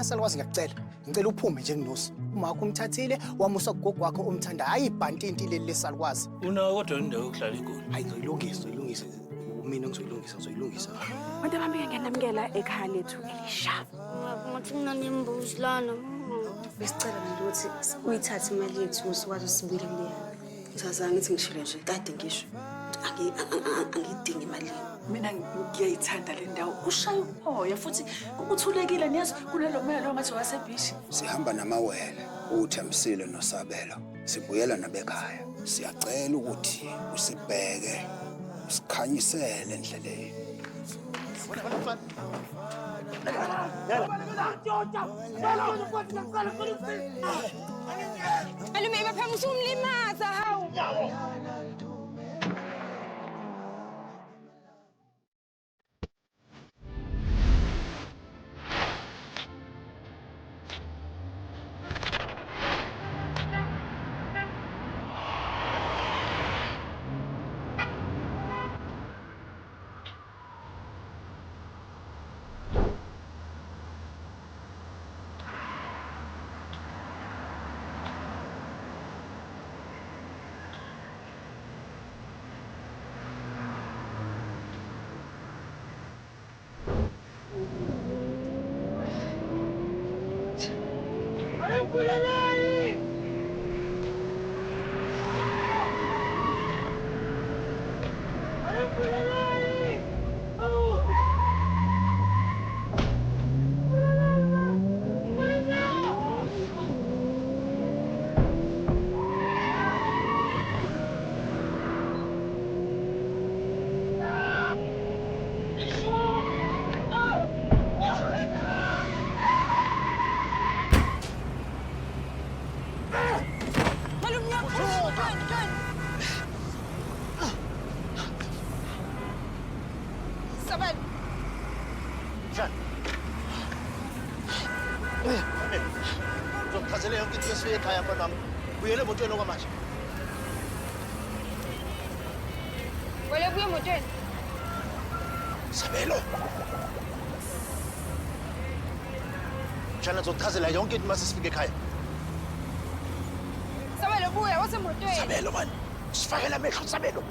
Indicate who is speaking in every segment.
Speaker 1: Wena Salukwazi ngiyacela. Ngicela uphume nje nginosi. Umakho umthathile wamusa kugogo wakho omthanda. Hayi ibhantinti leli leSalukwazi.
Speaker 2: Unawo kodwa indawo yokuhlala enkulu.
Speaker 1: Hayi ngizoyilungisa. Mina ngizoyilungisa.
Speaker 3: Abantu abambike ngiyanamukela ekhaya lethu elisha.
Speaker 4: Ngathi nginembuzi lana.
Speaker 5: Besicela nje ukuthi uyithathe imali yethu usikwazi usibuyele kuleyo. Ngizazange ngithi ngishilo nje kade ngisho. Angidingi imali.
Speaker 3: Mina ngiyayithanda le ndawo. Kushaya umoya futhi kuthulekile niyazi kulelo moya lo ngathi wasebhishi.
Speaker 6: Sihamba namawele uThembisile noSabelo. Sibuyela nabekhaya. Siyacela ukuthi usibheke usikhanyisele endleleni.
Speaker 4: Malume bapha musumlimaza hawu.
Speaker 7: Ngizokufazela yonke into yesifike ekhaya mfana wami. Buyele emotweni okwamanje.
Speaker 4: Wale buye emotweni.
Speaker 7: Sabelo. Njana ngizokuchazela yonke into mase sifike ekhaya.
Speaker 4: Sabelo buya wasemotweni.
Speaker 7: Sabelo man. Sifakela amehlo Sabelo.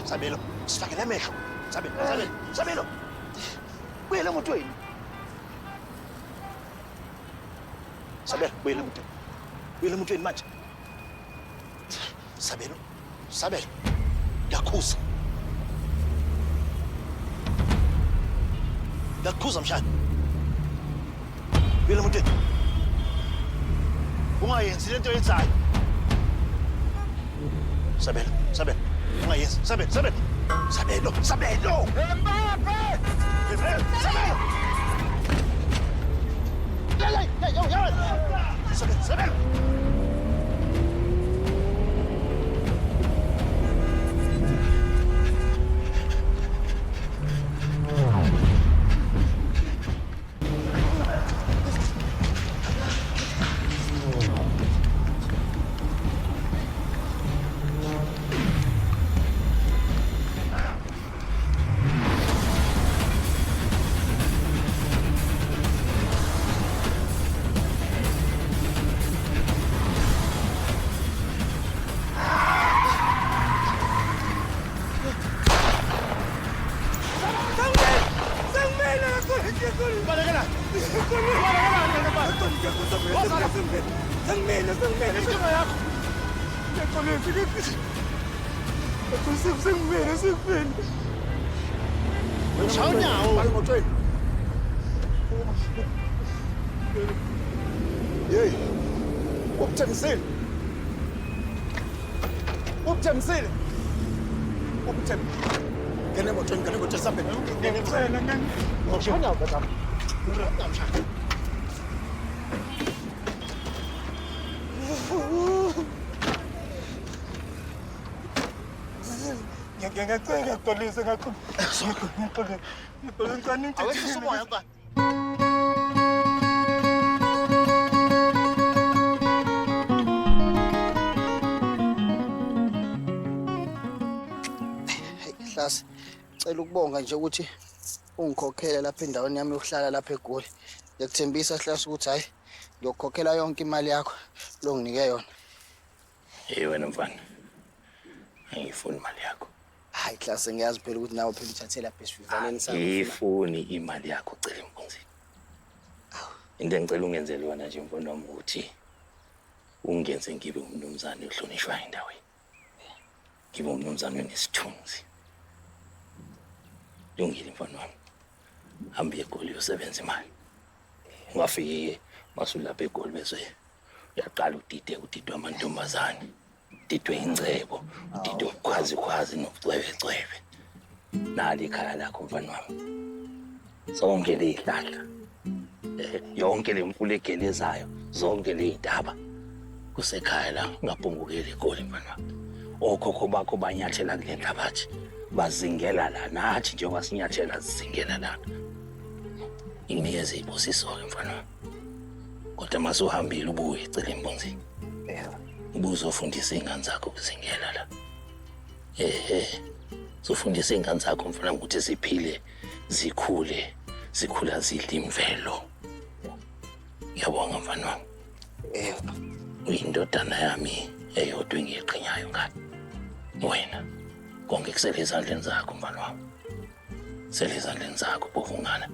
Speaker 7: Sabelo, sifakela amehlo. Sabelo. Buyele emotweni. Sabelo, buyele emotweni manje. Sabelo. Ngiyakhuza. Mshana. Buyele emotweni. Ungayenzi lento oyenzayo. Sabelo. Ungayenzi. Sabelo. Sabelo. Ubuthengisile. Ngene emotweni Sabelo. Ngiyacela ngiyaxolisa kakhulu. Awekho umoya kwa.
Speaker 1: Hlasi, cela ukubonga nje ukuthi ungikhokhele lapha endaweni yami yokuhlala lapha eGoli. Ngikuthembisa Hlaso ukuthi hayi ngiyokukhokhela yonke imali yakho lo nginike yona.
Speaker 2: Hey wena mfana. Angifuni imali yakho.
Speaker 1: Hayi Hlaso ngiyazi phela ukuthi nawe phela uthathela best vivaleni sakho.
Speaker 2: Ngifuni imali yakho cela impunzi. Into engicela ungenzele yona nje mfana wami ukuthi ungenze ngibe umnumzane ohlonishwayo endaweni. Ngibe umnumzane onesithunzi. Lungile mfana wami. Hamba eGoli uyosebenza imali. Ungafike masulapha eGoli bese uyaqala udidwe amantombazane. Udidwe ingcebo, udidwe ubukhwazi nobucwebe. Nali ikhaya lakho mfana wami. Zonke lezihlahla. Yonke lemfule egelezayo, zonke lezindaba. Kusekhaya la ngaphumbukeli eGoli mfana wami. Okhokho bakho banyathela kule nhlabathi. Bazingela la nathi njengoba sinyathela zingela la. Inginikeze iposiso-ke mfana wami. Kodwa masuhambile ubuye cela imbonzi. Ubuzofundisa ingane zakho ukuzingela la. Zofundisa ingane zakho mfana ukuthi ziphile, zikhula zidla imvelo. Ngiyabonga mfana wami. Uyindodana yami eyodwa engiyiqinyayo ngani. Wena konke kusele ezandleni zakho mfana wami. Sele ezandleni zakho bovungana.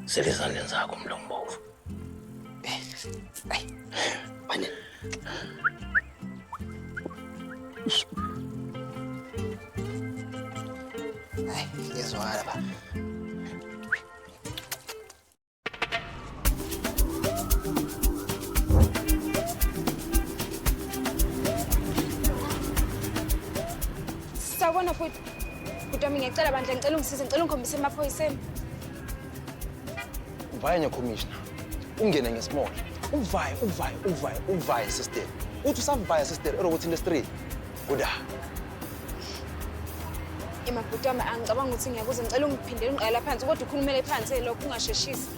Speaker 2: Sele ezandleni zakho mlombovu.
Speaker 1: Hayi. Bane. Hayi, ngezwala ba.
Speaker 4: Sawubona futhi. Kutami ngicela bandla ngicela ungisize ngicela ungikhombise emaphoyiseni.
Speaker 8: Uvaye commissioner. Ungene ngesimolo. Uvaye sister. Uthi usavaya sister erokuthi industry. Kuda.
Speaker 4: Emabhutama angicabanga ukuthi ngiyakuze ngicela ungiphindele ungiqala phansi kodwa ukhulumele phansi lokho ungasheshisi.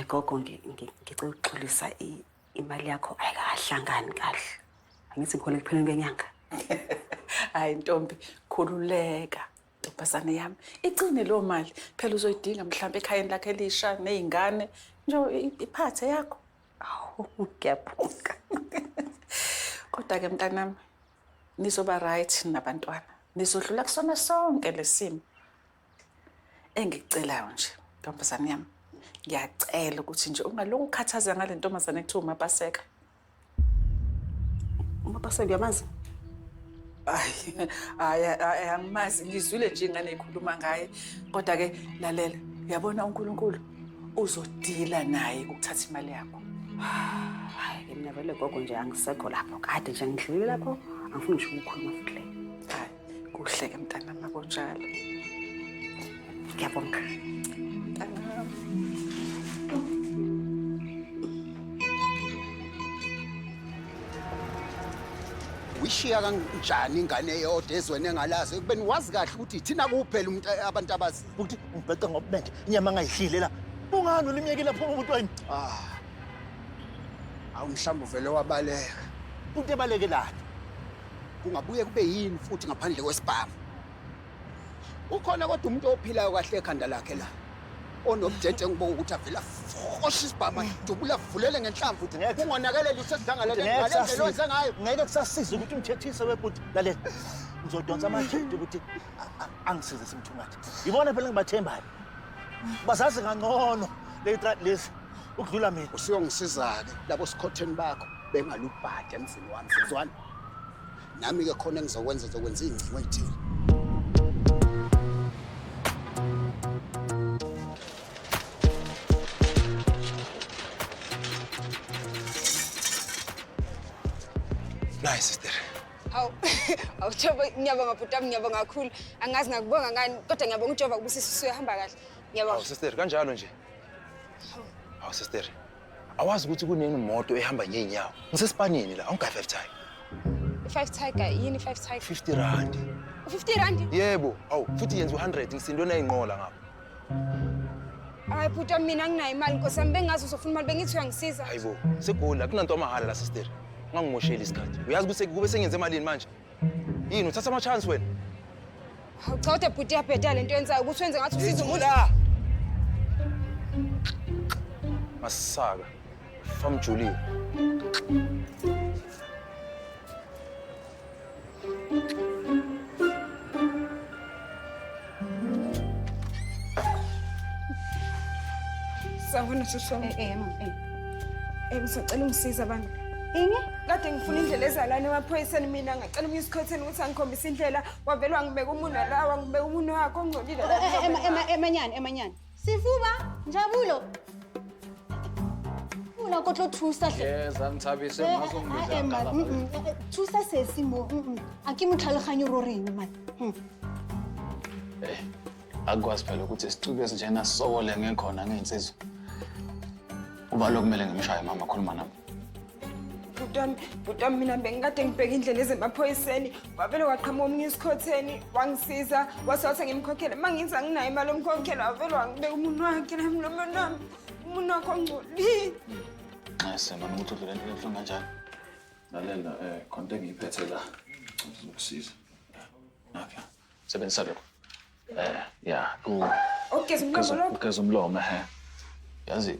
Speaker 5: Gogo ngicela ukuxolisa imali yakho ayikahlangani kahle. Angithi ngikhona ekupheleni kwenyanga.
Speaker 3: Hayi Ntombi, khululeka. Ntombazane yami, igcine lo mali. Phela uzoyidinga mhlawumbe ekhayeni lakhe elisha nezingane. Nje iphathe yakho.
Speaker 5: Awu, ngiyabonga.
Speaker 3: Kodwa ke mntanami, nizoba right nabantwana. Nizodlula kusona sonke lesimo. Engikucelayo nje, ntombazane yami. Ngiyacela ukuthi nje ungaloko ukhathaza ngale ntombazane ekuthiwa uMapaseka.
Speaker 5: uMapaseka uyamazi?
Speaker 3: Hayi angimazi ngizwile nje ingane ikhuluma ngaye. Kodwa ke lalela, uyabona uNkulunkulu uzodila naye ukuthatha imali yakho.
Speaker 5: Hayi mina vele gogo nje angisekho lapho. Kade nje ngidlulile lapho, angifuni nje ukukhuluma futhi le.
Speaker 3: Hayi kuhle ke mntanami makonjalo.
Speaker 5: Ngiyabonga.
Speaker 6: Wishiya kanjani ingane eyodwa ezweni engalazi ekubeni wazi kahle ukuthi thina kuphela umuntu abantu abazi
Speaker 7: ukuthi ngibheca ngobende inyama angayihlile la. Ungani ulimyeke lapho ngobutweni?
Speaker 6: Awu mhlawumbe vele wabaleka.
Speaker 7: Into ebalekelana.
Speaker 6: Kungabuye kube yini futhi ngaphandle kwesibhamu. Ukhona kodwa umuntu ophilayo kahle ekhanda lakhe la. Onobjeje ngibonga ukuthi avela fosha isibhamu dubula vulele ngenhlamvu ukuthi kungonakele lisesidanga lento ngalendlela ozenza ngayo.
Speaker 7: Ngeke kusasiza ukuthi umthethise webhuti lalela. Ngizodonsa amajeti ukuthi angisize simthungathe. Yibona phela ngibathembayo. Bazazi kangcono lesi ukudlula mina.
Speaker 6: Usiyongisiza-ke labo sikhotheni bakho bengalubhada emzini wami sizwana. Nami ke khona engizokwenza izingcingo ezithile.
Speaker 8: Nice sister.
Speaker 4: Hawu, awuthoba ngiyabonga bhutami ngiyabonga kakhulu. Angazi ngakubonga ngani kodwa ngiyabonga uJehova kubusisa uyahamba kahle. Ngiyabonga.
Speaker 8: Awu sister kanjalo nje. Awu sister. Awazi ukuthi kuneni imoto ehamba ngeenyawo. Ngisesipanini la, awungayi 5 time.
Speaker 4: 5 tiger yini 5 tiger?
Speaker 8: 50 rand.
Speaker 4: 50 rand?
Speaker 8: Yebo, awu futhi yenza 100 ngisindwe nayinqola ngapha.
Speaker 4: Hayi bhuti wami mina anginayo imali Nkosi yami bengazi uzofuna imali bengithiwa ngisiza.
Speaker 8: Hayibo, segoli akunanto amahhala la sister. Ungangimosheli isikhathi. Uyazi ukuthi kube sengenze emalini manje. Yini uthatha ama chance wena?
Speaker 4: Cha uthi bhuti yabheda lento yenzayo ukuthi wenze ngathi usiza umuntu.
Speaker 8: Masaka. From Julie.
Speaker 4: Sawona sisona. Ngisacela ungisiza abantu. Inge? Kade ngifuna indlela ezalana emaphoyiseni mina ngacela umnye isikhotheni ukuthi angikhombise indlela wavela wangibeka umuntu la wangibeka umuntu wakho ongcolile la.
Speaker 5: Emanyane. Sifuba, Njabulo. Ula kotlo thusa hle.
Speaker 9: Yeza ngithabise ngazongibizela.
Speaker 5: Thusa sesimo. Akimtlhaleganyo roreng man.
Speaker 9: Akwazi phela ukuthi isicube esinjena sisokole ngekhona ngeinsizwa. Uba lokumele ngimshaye mama khuluma nami.
Speaker 4: Bhutam mina bengikade ngibheka indlela ezemaphoyiseni wavele waqhamuka omnye isikhotheni wangisiza wasawathe ngimkhokhele manginza nginayo imali omkhokhela wavele wangibeka umuntu wakhe nami nomntwana wami umuntu wakho ongcolile.
Speaker 9: Sema ukuthi udlule into ebuhlungu kanjani. Lalela konke ngiyiphethe la ukusiza. Okay. Sebenzisa lokho. Yeah, ugeza umlomo yazi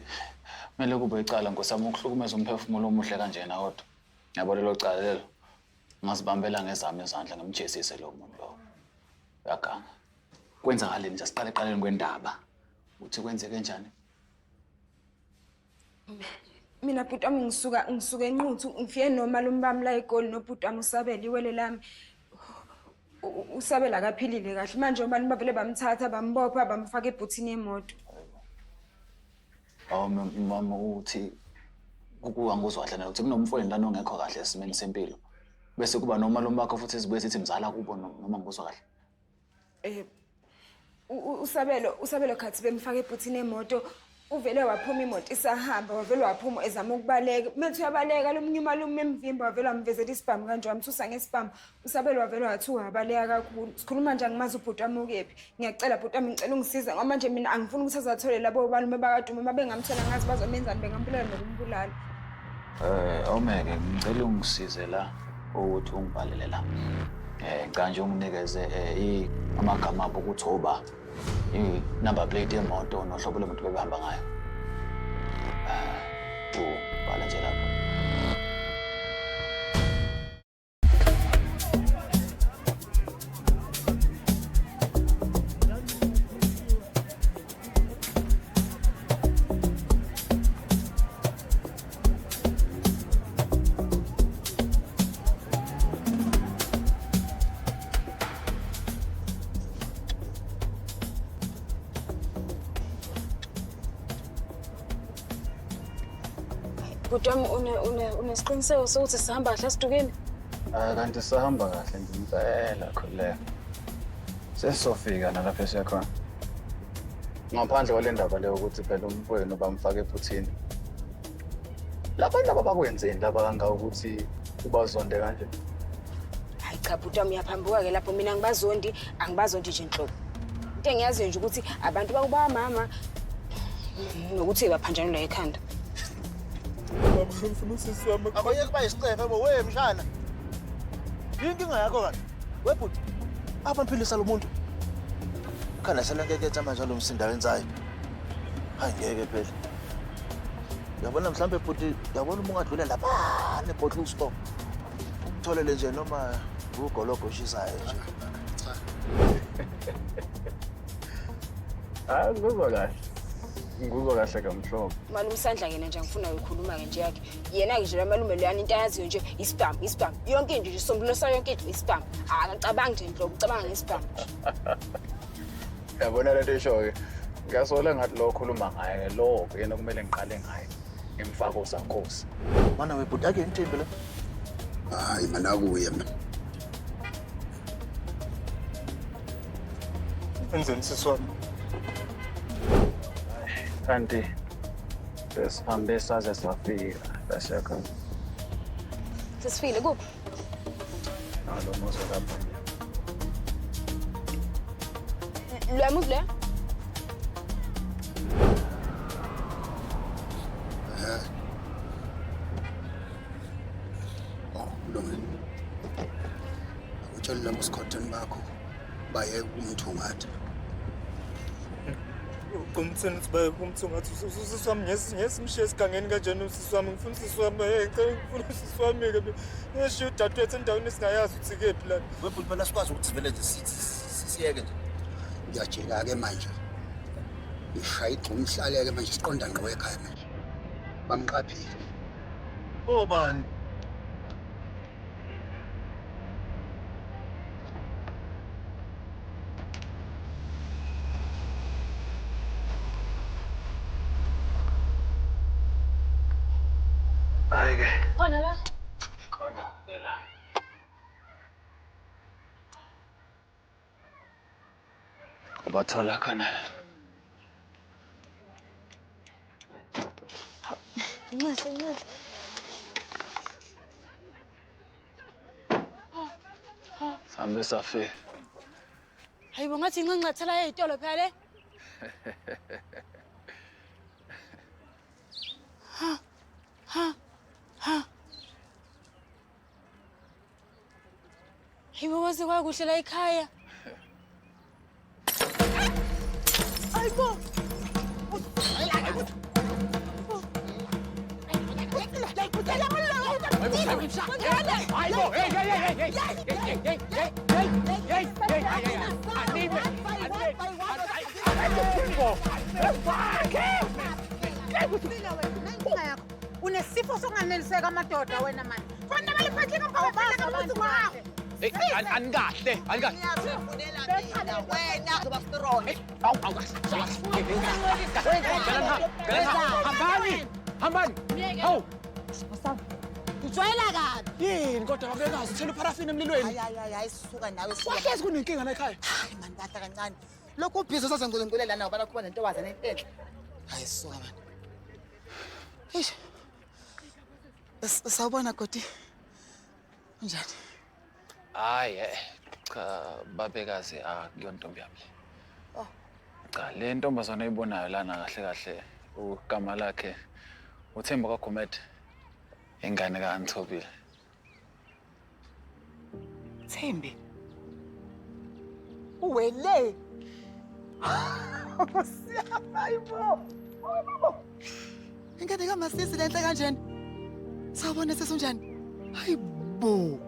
Speaker 9: mele kube icala ngosama ukuhlukumeza umphefumulo omuhle kanjena kodwa yabo lelo cala lelo ngazibambela ngezami izandla ngimjesise lo muntu lo yakanga kwenza ngaleni nje siqale eqaleni kwendaba uthi kwenzeke kanjani.
Speaker 4: Mina bhuti wami ngisuka enquthu ngifike nomalume bami la eGoli nobhuti wami uSabela iwele lami. Usabela akaphilile kahle manje umalume bavele bamthatha bambopha bamfaka ebhuthini yemoto.
Speaker 9: Mama uthi anguzwa kahle ukuthi kunomfowenu lana ongekho kahle esimeni sempilo bese kuba nomalume bakho futhi sibuye sithi mzala kubo noma ngizwa kahle.
Speaker 4: Usabela khathi bemfaka ebhuthini yemoto uvele waphuma imoto isahamba wavele waphuma ezama ukubaleka methi uyabaleka lo munye umalume emvimba wavele wamvezela isibhamu kanje wamthusa ngesibhamu Usabela wavele wathi uyabaleka kakhulu sikhuluma nje angimazi ubhuti wami ukephi ngiyacela bhuti wami ngicela ungisiza ngoba manje mina angifuni ukuthi azathole labo balume bakaDuma uma bengamthola ngazi bazomenzani bengambulala nokumbulala.
Speaker 9: Awumeke ngicela ungisize la ukuthi ungibhalele la kanje unginikeze amagama abo ukuthi oba number plate yemoto nohlobo lomuntu bebehamba ngayo. Bhala nje lapho.
Speaker 4: Bhuti wami unesiqiniseko sokuthi sihamba kahle sidukile?
Speaker 9: Kanti sihamba kahle ngempela khuleka. Sesizofika nalapho esiyakhona. Ngaphandle kwale ndaba leyo ukuthi phela umfowenu bamfaka ebhuthini. Labantu abakwenzeni laba kanga ukuthi ubazonde kanje.
Speaker 4: Hayi cha bhuti wami uyaphambuka-ke lapho mina angibazondi nje inhloko. Into engiyaziyo nje ukuthi abantu bakuba mama nokuthi baphanjanula ekhanda.
Speaker 7: Abayeke bayisicefe bo mshana. Inkinga yakho kanti. Webhuti. Abamphilisa lo muntu. Khana selangeketha manje lo msinda wenzayo. Hayi ngeke phela. Yabona mhlambe bhuti, yabona uma ungadlula lapha nebottle store. Utholele nje noma ugologo oshisayo nje.
Speaker 9: Ngizwa kahle. Ngizwa kahle kamhlobo.
Speaker 4: Malume Sandla yena nje ngifuna ukukhuluma-ke nje yakhe. Yena-ke nje la malume loyana into ayaziyo nje isibhamu. Yonke into nje isombululo sayo yonke into isibhamu. Akacabangi nje inhlobo, ucabanga ngesibhamu.
Speaker 9: Yabona lento esho-ke. Ngiyasola ngathi lo okhuluma ngaye lo yena kumele ngiqale ngaye. Ngimfaka uSankosi.
Speaker 7: Mana webhuti ake ngithembe la.
Speaker 6: Hayi mana kuye mina.
Speaker 7: Enzeni siswami.
Speaker 9: Kanti sesihambe saze safika la shaka.
Speaker 4: Sesifikile kuphi?
Speaker 9: Lo muzi lapha.
Speaker 4: Lo muzi le?
Speaker 6: ungitsheli noma usikhotheni bakho baye kumthungatha.
Speaker 10: Uqumtheni ukuthi baye kumthungatha usisi wami ngesimshiya esigangeni kanjani usisi wami ngifuna usisi wami ngifuna usisi wami-ke ngishiya udadewethu endaweni esingayazi ukuthi kephi lana.
Speaker 6: Webhuti phela sikwazi ukuthi sivele nje siyeke nje. Ngiyajika-ke manje. Ngishaya igxuma ihlale-ke manje siqonda ngqo ekhaya manje. Bamqaphile.
Speaker 7: Obani?
Speaker 8: Ayike.
Speaker 5: Khona la.
Speaker 8: Khona la. Ubathola khona.
Speaker 5: Ncase.
Speaker 8: Sambe safe.
Speaker 5: Hayibo ngathi incancathela ezitolo phela le. Hayibo kwaze kwakuhle la ekhaya. Hayibo.
Speaker 11: Unesifo sokunganeliseka amadoda wena manje. Bona baliphathile ngapha ubala ukuthi wawe.
Speaker 8: Anikahle.
Speaker 11: Wena uzoba strong.
Speaker 8: Hambani. Hawu.
Speaker 11: Ujwayela kabi.
Speaker 8: Yini kodwa akekazi uthela iparafini emlilweni.
Speaker 11: Hayi sisuka nawe
Speaker 8: Wahlezi kunenkinga la ekhaya.
Speaker 11: Hayi man kahla kancane. Lokhu ubhizi sasengqolengqole lana ngoba kuba nentombazane enhle. Hayi sisuka man. Eish. Sawubona Godi. Unjani?
Speaker 8: Hayi cha babekazi akuyontombi yami.
Speaker 11: Oh.
Speaker 8: Cha le ntombazana ayibonayo lana kahle ugama lakhe uThemba kaGumede. Ingane kaNthobile.
Speaker 11: Thembi. Uwele. Hayibo. Ingane kaMasisi lenhle kanjani? Sawubona sesunjani? Hayibo.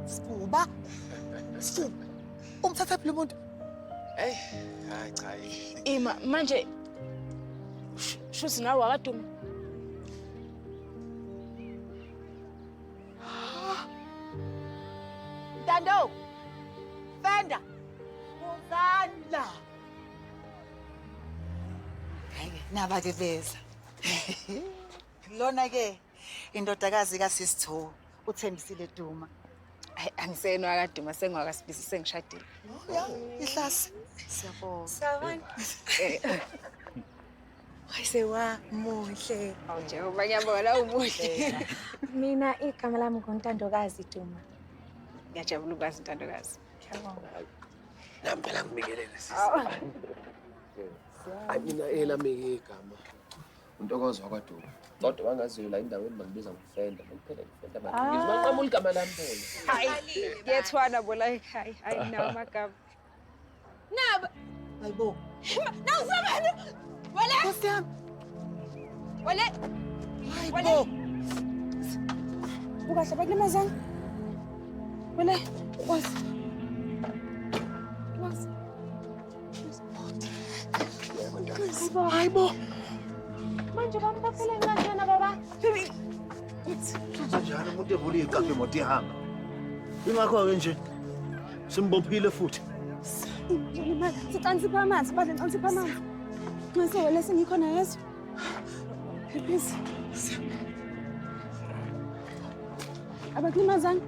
Speaker 11: Sibuba. Umthatha phela umuntu.
Speaker 8: Hayi cha.
Speaker 5: Ima manje shuthi nawe wakaduma.
Speaker 11: Dando. Fenda. Uzandla. Hayi naba ke beza. Lona ke indodakazi kaSisitho uThembisile Duma.
Speaker 4: Hayi angisenwa akaduma sengwakasibisi sengishadile.
Speaker 11: Ya, ihlasi. Siyabonga.
Speaker 4: Sawubona.
Speaker 11: Hayisewa muhle.
Speaker 4: Awunje ubanyabona umuhle.
Speaker 12: Mina igama lami nguNtandokazi Duma.
Speaker 4: Ngiyajabula ukwazi Ntandokazi.
Speaker 12: Ngiyabonga.
Speaker 2: Nampela ngibingelele sisi. Mina elami igama uNtokozo wakwaDuma. Kodwa wangaziyo la endaweni bangibiza ngofenda, kuphela ngifenda manje. Ngizwanqamula igama lami phela.
Speaker 4: Hayi, yethwana bola ekhaya. Hayi nawo amagama.
Speaker 11: Naba. Hayibo.
Speaker 4: Nawusabani? Wale.
Speaker 11: Nkosi yami.
Speaker 4: Wale.
Speaker 11: Hayibo.
Speaker 4: Ukahle bakulimazana. Wale. Wazi.
Speaker 11: Hayibo.
Speaker 12: Manje bambaphele kanjani baba?
Speaker 7: Njalo umuntu evula igabhe imoto ihamba. Ingakho-ke nje simbophile futhi.
Speaker 4: Sicansipha amanzi, badle ncansipha amanzi. Nxa wale sengikhona yeso. Please. Abakulimazana.